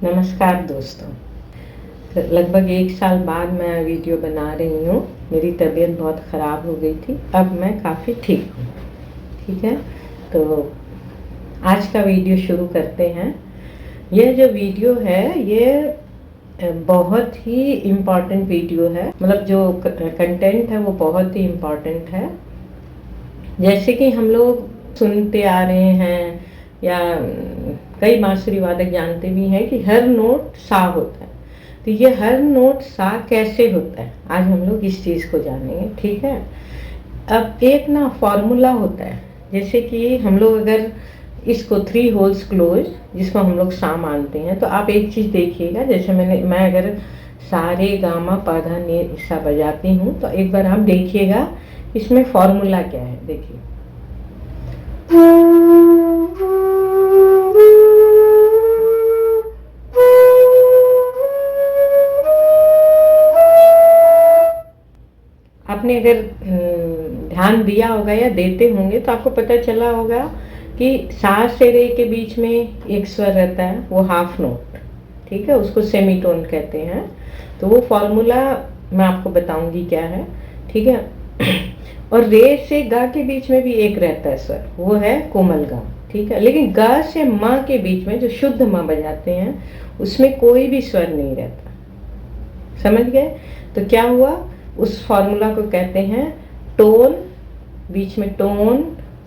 नमस्कार दोस्तों। लगभग 1 साल बाद मैं वीडियो बना रही हूँ। मेरी तबीयत बहुत ख़राब हो गई थी, अब मैं काफ़ी ठीक हूँ। ठीक है, तो आज का वीडियो शुरू करते हैं। यह जो वीडियो है ये बहुत ही इम्पॉर्टेंट वीडियो है, मतलब जो कंटेंट है वो बहुत ही इम्पॉर्टेंट है। जैसे कि हम लोग सुनते आ रहे हैं या कई बांसुरी वादक जानते भी हैं कि हर नोट सा होता है। तो ये हर नोट सा कैसे होता है, आज हम लोग इस चीज़ को जानेंगे। ठीक है, अब एक ना फॉर्मूला होता है, जैसे कि हम लोग अगर इसको 3 होल्स क्लोज जिसको हम लोग सा मानते हैं, तो आप एक चीज़ देखिएगा। जैसे मैं अगर सारे गामा पाधा नी सा बजाती हूँ, तो एक बार आप देखिएगा इसमें फॉर्मूला क्या है। देखिए, आपने अगर ध्यान दिया होगा या देते होंगे तो आपको पता चला होगा कि सा से रे के बीच में एक स्वर रहता है, वो हाफ नोट। ठीक है, उसको सेमीटोन कहते हैं। तो वो फॉर्मूला मैं आपको बताऊंगी क्या है। ठीक है, और रे से गा के बीच में भी एक रहता है स्वर, वो है कोमल गा। ठीक है, लेकिन गा से माँ के बीच में जो शुद्ध माँ बजाते हैं उसमें कोई भी स्वर नहीं रहता। समझ गए? तो क्या हुआ, उस फॉर्मूला को कहते हैं टोन, बीच में टोन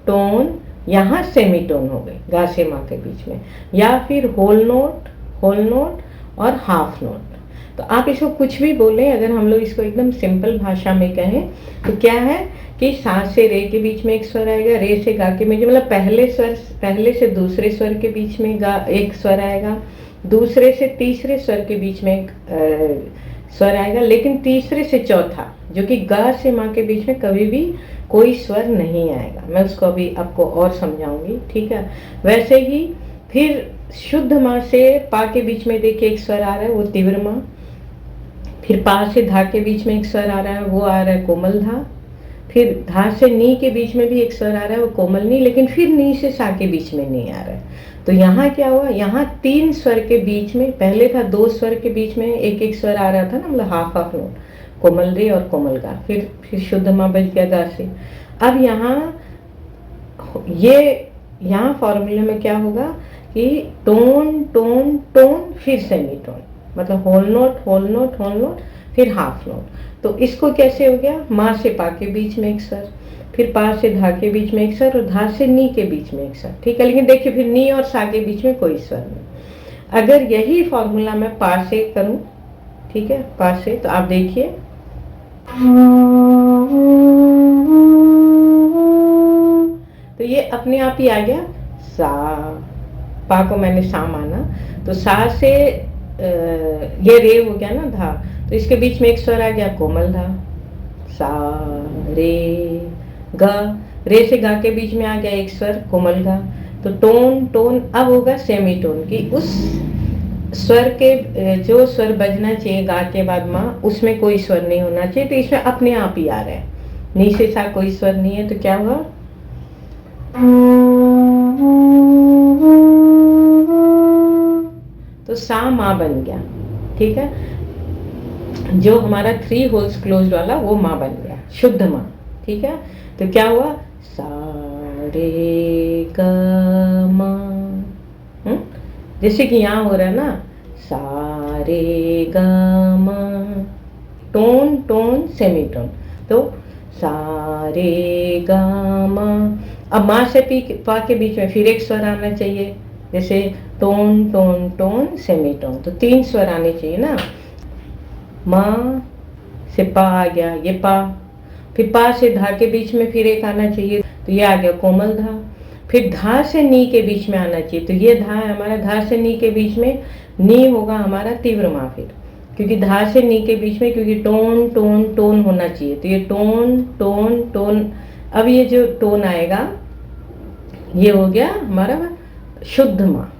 टोन, यहाँ सेमीटोन हो गई गा से माँ के बीच में, या फिर होल नोट और हाफ नोट। तो आप इसको कुछ भी बोलें, अगर हम लोग इसको एकदम सिंपल भाषा में कहें तो क्या है कि सा से रे के बीच में एक स्वर आएगा, रे से गा के बीच, मतलब पहले से दूसरे स्वर के बीच में गा एक स्वर आएगा, दूसरे से तीसरे स्वर के बीच में एक स्वर आएगा, लेकिन तीसरे से चौथा जो कि गा से माँ के बीच में कभी भी कोई स्वर नहीं आएगा। मैं उसको अभी आपको और समझाऊंगी। ठीक है, वैसे ही फिर शुद्ध माँ से पा के बीच में देखिए एक स्वर आ रहा है, वो तीव्र माँ। फिर पा से धा के बीच में एक स्वर आ रहा है, वो आ रहा है कोमल धा। फिर धा से नी के बीच में भी एक स्वर आ रहा है, वो कोमल नी। लेकिन फिर नी से सा के बीच में नहीं आ रहा है। तो यहाँ क्या हुआ, यहाँ 3 स्वर के बीच में, पहले था 2 स्वर के बीच में एक एक स्वर आ रहा था ना, मतलब हाफ हाफ नोट, कोमल रे और कोमल गा। फिर शुद्ध माँ बज गया गा से। अब यहाँ फॉर्मूले में क्या होगा कि टोन टोन टोन, फिर सेमीटोन, मतलब होल नोट, फिर हाफ नोट। तो इसको कैसे हो गया, माँ से पा के बीच में एक स्वर, फिर पा से धा के बीच में एक स्वर, और धा से नी के बीच में एक स्वर। ठीक है, लेकिन देखिए फिर नी और सा के बीच में कोई स्वर नहीं। अगर यही फॉर्मूला मैं पा से करूं, ठीक है, पा से, तो आप देखिए तो ये अपने आप ही आ गया सा। पा को मैंने सा माना, तो सा से ये रे हो गया ना धा, तो इसके बीच में एक स्वर आ गया कोमल धा, सा रे गा। रे से गा के बीच में आ गया एक स्वर कोमल गा। तो टोन टोन अब होगा सेमीटोन की, उस स्वर के जो स्वर बजना चाहिए गा के बाद माँ, उसमें कोई स्वर नहीं होना चाहिए। तो इसमें अपने आप ही आ रहा है, नी से सा कोई स्वर नहीं है। तो क्या हुआ, तो सा माँ बन गया। ठीक है, जो हमारा 3 होल्स क्लोज वाला वो माँ बन गया, शुद्ध माँ। ठीक है, तो क्या हुआ, सा रे ग म, जैसे कि यहाँ हो रहा है ना, सा रे ग म, टोन टोन सेमीटोन। तो सा रे ग म। अब माँ से पा के बीच में फिर एक स्वर आना चाहिए, जैसे टोन टोन टोन सेमीटोन। तो 3 स्वर आने चाहिए ना। माँ से पा आ गया, ये पा। फिर पा से धा के बीच में फिर एक आना चाहिए, तो ये आ गया कोमल धा। फिर धा से नी के बीच में आना चाहिए, तो ये धा है हमारा। धा से नी के बीच में नी होगा हमारा तीव्र माँ, फिर क्योंकि धा से नी के बीच में, क्योंकि टोन टोन टोन होना चाहिए, तो ये टोन टोन टोन। अब ये जो टोन आएगा ये हो गया हमारा शुद्ध माँ,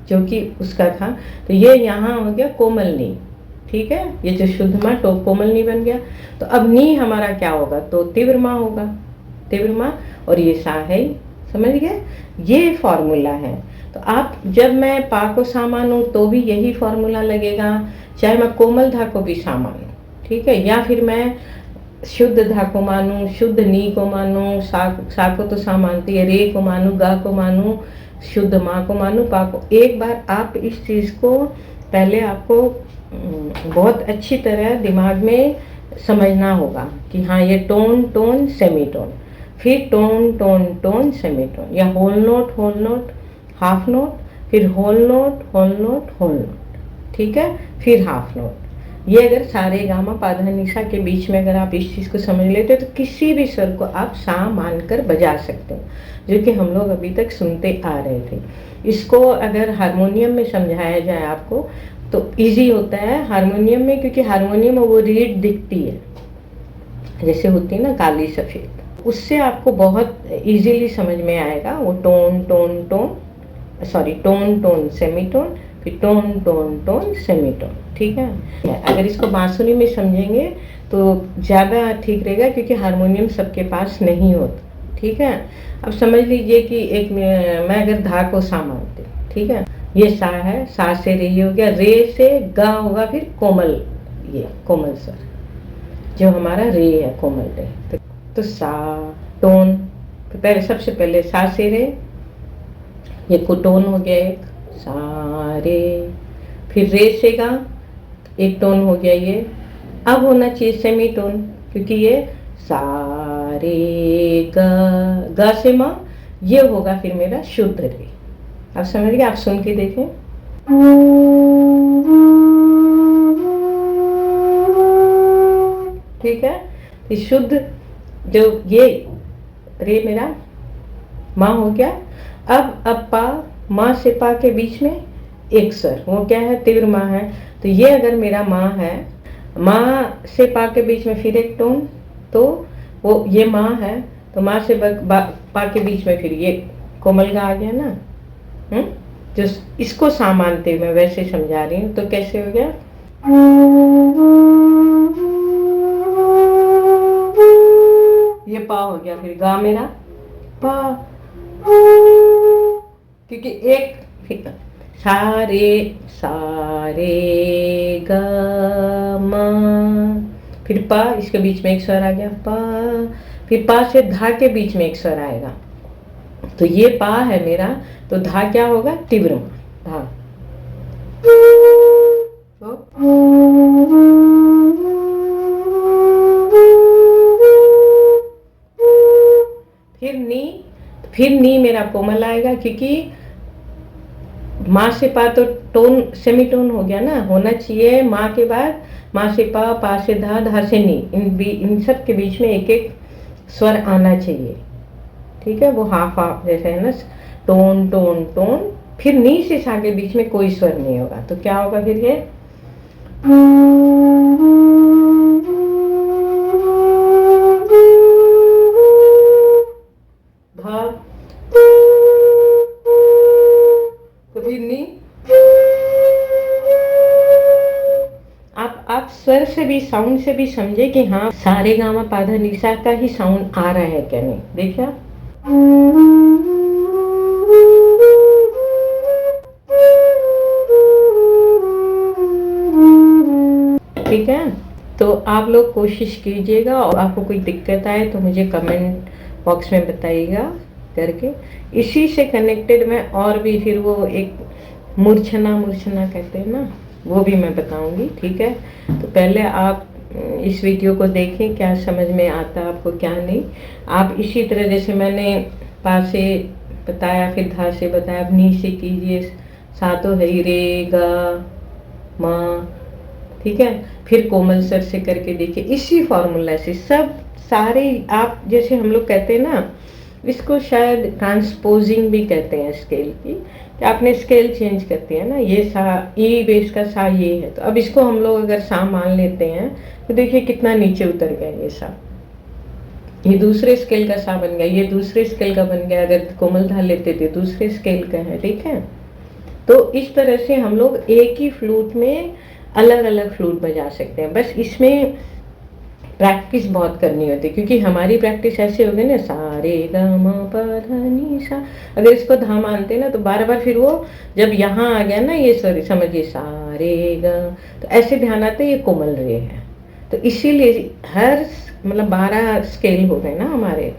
जो कि उसका था। तो ये यहाँ हो गया कोमल नी। ठीक है, ये जो शुद्ध माँ तो कोमल नी बन गया। तो अब नी हमारा क्या होगा, तो तीव्र माँ होगा, तीव्र माँ, और ये सा है ही। समझ गए, ये फॉर्मूला है। तो आप जब मैं पा को सा मानूं तो भी यही फॉर्मूला लगेगा, चाहे मैं कोमल धा को भी सा मानूं, ठीक है, या फिर मैं शुद्ध धा को मानूं, शुद्ध नी को मानूं, सा को तो सा मानती है, रे को मानूं, गा को मानूं, शुद्ध माँ को मानूं, पा को। एक बार आप इस चीज को पहले आपको बहुत अच्छी तरह दिमाग में समझना होगा कि हाँ ये टोन टोन सेमीटोन, फिर टोन टोन टोन सेमीटोन, या होल नोट हाफ नोट, फिर होल नोट, ठीक है, फिर हाफ नोट। ये अगर सारे गामा पाधा निशा के बीच में अगर आप इस चीज को समझ लेते हो तो किसी भी स्वर को आप सा मानकर बजा सकते हो, जो कि हम लोग अभी तक सुनते आ रहे थे। इसको अगर हारमोनियम में समझाया जाए आपको तो इजी होता है हारमोनियम में, क्योंकि हारमोनियम में वो रीड दिखती है जैसे होती है ना काली सफेद, उससे आपको बहुत इजीली समझ में आएगा। वो tone tone tone tone tone semitone, फिर टोन टोन टोन सेमीटोन, ठीक है। अगर इसको बांसुरी में समझेंगे तो ज़्यादा ठीक रहेगा, क्योंकि हारमोनियम सबके पास नहीं होता, ठीक है। अब समझ लीजिए कि एक मैं अगर धा को सा मानती हूँ, ठीक है, ये सा है, सा से रे हो गया, रे से गा होगा, फिर कोमल, ये कोमल स्वर जो हमारा रे है, कोमल रे। तो सा टोन, तो पहले सबसे पहले सा से रे, ये टोन हो गया एक, सा रे, फिर रे से गा, एक टोन हो गया ये। अब होना चाहिए सेमी टोन, क्योंकि ये सा रे गा से माँ, ये होगा फिर मेरा शुद्ध रे। आप समझ गए? आप सुन के देखें। ठीक है, तो शुद्ध जो ये रे मेरा माँ हो गया। अब पा, माँ से पा के बीच में एक स्वर, वो क्या है? तीव्र माँ है। तो ये अगर मेरा माँ है, माँ से पा के बीच में फिर एक टोन, तो वो ये माँ है, तो माँ से पा के बीच में फिर ये कोमल गा आ गया ना। जो इसको सा मानते हुए मैं वैसे समझा रही हूँ, तो कैसे हो गया? ये पा हो गया, फिर गा मेरा पा, क्योंकि एक सारे गा मा, फिर पा, इसके बीच में एक स्वर आ गया पा, फिर पा से धा के बीच में एक स्वर आएगा, तो ये पा है मेरा, तो धा क्या होगा? तीव्र धा। फिर नी मेरा कोमल आएगा, क्योंकि माँ से पा तो टोन सेमी टोन हो गया ना, होना चाहिए माँ के बाद माँ से पा से धा, धा से नी, इन सब के बीच में एक एक स्वर आना चाहिए, ठीक है। वो हाफ हाफ जैसे है ना, टोन टोन टोन, फिर नी से सा के बीच में कोई स्वर नहीं होगा, तो क्या होगा फिर ये? धा, तो फिर नी। आप स्वर से भी, साउंड से भी समझे कि हाँ सारे गामा पाधा निशा का ही साउंड आ रहा है क्या नहीं। देखिए ठीक है। तो आप लोग कोशिश कीजिएगा, और आपको कोई दिक्कत आए तो मुझे कमेंट बॉक्स में बताइएगा करके। इसी से कनेक्टेड मैं और भी फिर वो एक मूर्छना कहते हैं ना, वो भी मैं बताऊंगी, ठीक है। तो पहले आप इस वीडियो को देखें, क्या समझ में आता है आपको क्या नहीं। आप इसी तरह जैसे मैंने पा से बताया, फिर धा से बताया, अब नी से कीजिए, सा तो है रे गा माँ, ठीक है। फिर कोमल स्वर से करके देखिए, इसी फॉर्मूला से सब सारे आप, जैसे हम लोग कहते हैं ना, इसको शायद ट्रांसपोजिंग भी कहते हैं स्केल की, कि आपने स्केल चेंज करती है ना, ये सा ई बेस का सा ये है, तो अब इसको हम लोग अगर सा मान लेते हैं तो देखिए कितना नीचे उतर गया ये सा, ये दूसरे स्केल का सा बन गया, ये दूसरे स्केल का बन गया। अगर कोमल धा लेते थे दूसरे स्केल का है, ठीक है। तो इस तरह से हम लोग एक ही फ्लूट में अलग अलग फ्लूट बजा सकते हैं। बस इसमें प्रैक्टिस बहुत करनी होती है, क्योंकि हमारी प्रैक्टिस ऐसे हो गई ना, सा रे ग म प ध नि सा, अगर इसको धा मानते ना तो बार बार फिर वो जब यहाँ आ गया ना ये स्वर, समझिए सा रे ग, तो ऐसे ध्यान आता है ये कोमल रे है। तो इसीलिए हर मतलब 12 स्केल हो गए ना हमारे,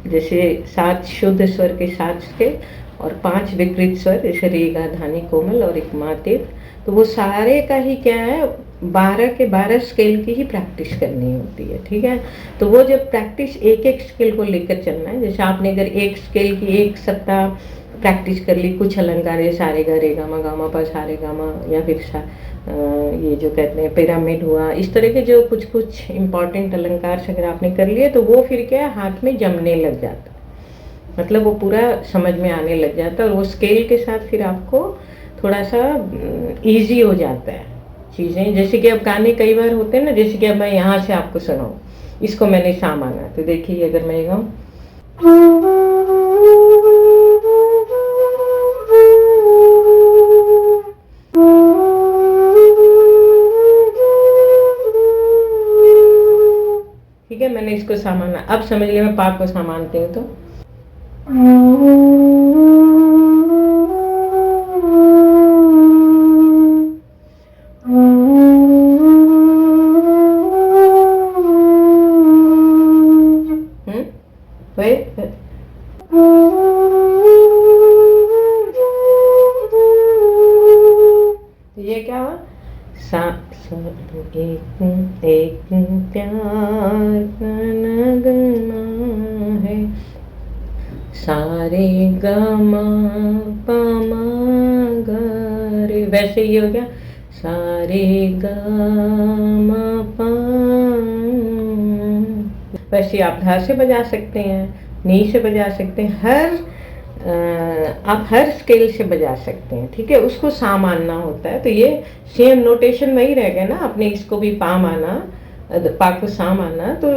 जैसे 7 शुद्ध स्वर के 7 स्केल और 5 विकृत स्वर, जैसे रे गा धानी कोमल और एक मातिर, तो वो सारे का ही क्या है, 12 के 12 स्केल की ही प्रैक्टिस करनी होती है। ठीक है, तो वो जब प्रैक्टिस एक एक स्केल को लेकर चलना है, जैसे आपने अगर एक स्केल की एक सप्ताह प्रैक्टिस कर ली, कुछ अलंकार है सारे गा रे गा मा पा सा रे गा मा, या फिर ये जो कहते हैं पिरामिड हुआ, इस तरह के जो कुछ कुछ इम्पॉर्टेंट अलंकार से अगर आपने कर लिए तो वो फिर क्या हाथ में जमने लग जाता, मतलब वो पूरा समझ में आने लग जाता है, और वो स्केल के साथ फिर आपको थोड़ा सा इजी हो जाता है चीज़ें। जैसे कि अब गाने कई बार होते हैं ना, जैसे कि अब मैं यहाँ से आपको सुनाऊँ, इसको मैंने सा माना, तो देखिए अगर मैं गाऊँ, ठीक है, मैंने इसको सा माना। अब समझिए मैं पा को सा मानती हूँ, तो ये क्या हुआ, सा एक प्यार का नगमा है, सारे गमा पमा गा रे, वैसे ये हो गया सारे गमा पा, वैसे आप धा से बजा सकते हैं, नी से बजा सकते हैं, आप हर स्केल से बजा सकते हैं। ठीक है, उसको सा मानना होता है, तो ये सेम नोटेशन वही रह गया ना, आपने इसको भी पा माना, पा को सा माना, तो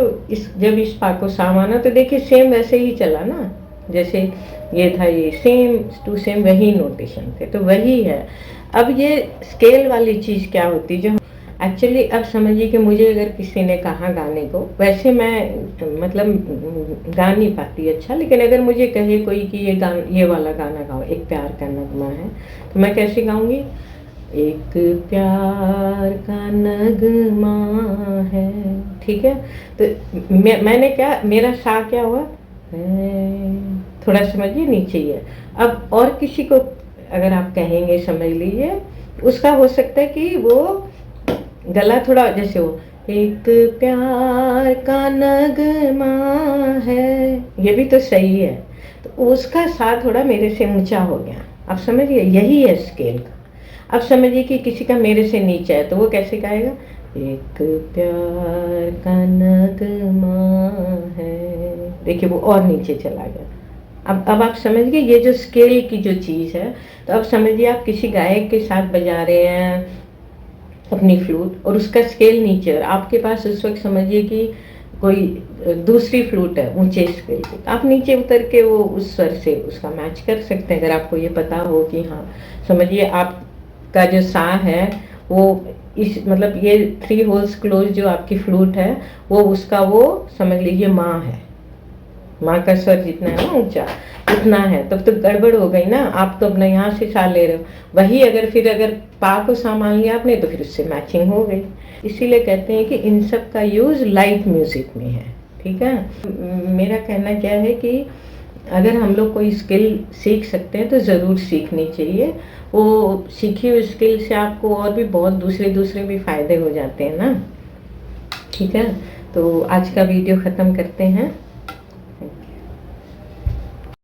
जब इस पा को सा माना तो देखिए सेम वैसे ही चला ना, जैसे ये था, ये सेम टू सेम वही नोटेशन थे, तो वही है। अब ये स्केल वाली चीज़ क्या होती है, जो एक्चुअली अब समझिए कि मुझे अगर किसी ने कहा गाने को, वैसे मैं मतलब गा नहीं पाती अच्छा, लेकिन अगर मुझे कहे कोई कि ये वाला गाना गाओ, एक प्यार का नगमा है, तो मैं कैसे गाऊंगी, एक प्यार का नगमा है। ठीक है, तो मैंने क्या, मेरा सा क्या हुआ, थोड़ा समझिए नीचे ही है। अब और किसी को अगर आप कहेंगे, समझ लीजिए, उसका हो सकता है कि वो गला थोड़ा जैसे हो, एक प्यार का नगमा है, ये भी तो सही है, तो उसका सा थोड़ा मेरे से ऊंचा हो गया। अब समझिए यही है स्केल का। अब समझिए कि किसी का मेरे से नीचे है, तो वो कैसे गाएगा, एक प्यार का नगमा है, देखिए वो और नीचे चला गया। अब आप समझ गए ये जो स्केल की जो चीज़ है। तो अब समझिए आप किसी गायक के साथ बजा रहे हैं अपनी फ्लूट, और उसका स्केल नीचे, और आपके पास उस वक्त समझिए कि कोई दूसरी फ्लूट है ऊंचे स्केल की, आप नीचे उतर के वो उस स्वर से उसका मैच कर सकते हैं, अगर आपको ये पता हो कि हाँ, समझिए आपका जो सा है वो इस मतलब ये 3 होल्स क्लोज जो आपकी फ्लूट है, वो उसका वो समझ लीजिए माँ है, माँ का स्वर जितना है ना ऊंचा उतना है, तब तो गड़बड़ हो गई ना, आप तो अपना यहाँ से सा ले रहे हो, वही अगर पा को सा मान लिया आपने तो फिर उससे मैचिंग हो गई। इसीलिए कहते हैं कि इन सब का यूज लाइट म्यूजिक में है। ठीक है, मेरा कहना क्या है कि अगर हम लोग कोई स्किल सीख सकते हैं तो ज़रूर सीखनी चाहिए, वो सीखी हुई स्किल से आपको और भी बहुत दूसरे भी फ़ायदे हो जाते हैं ना। ठीक है, तो आज का वीडियो ख़त्म करते हैं।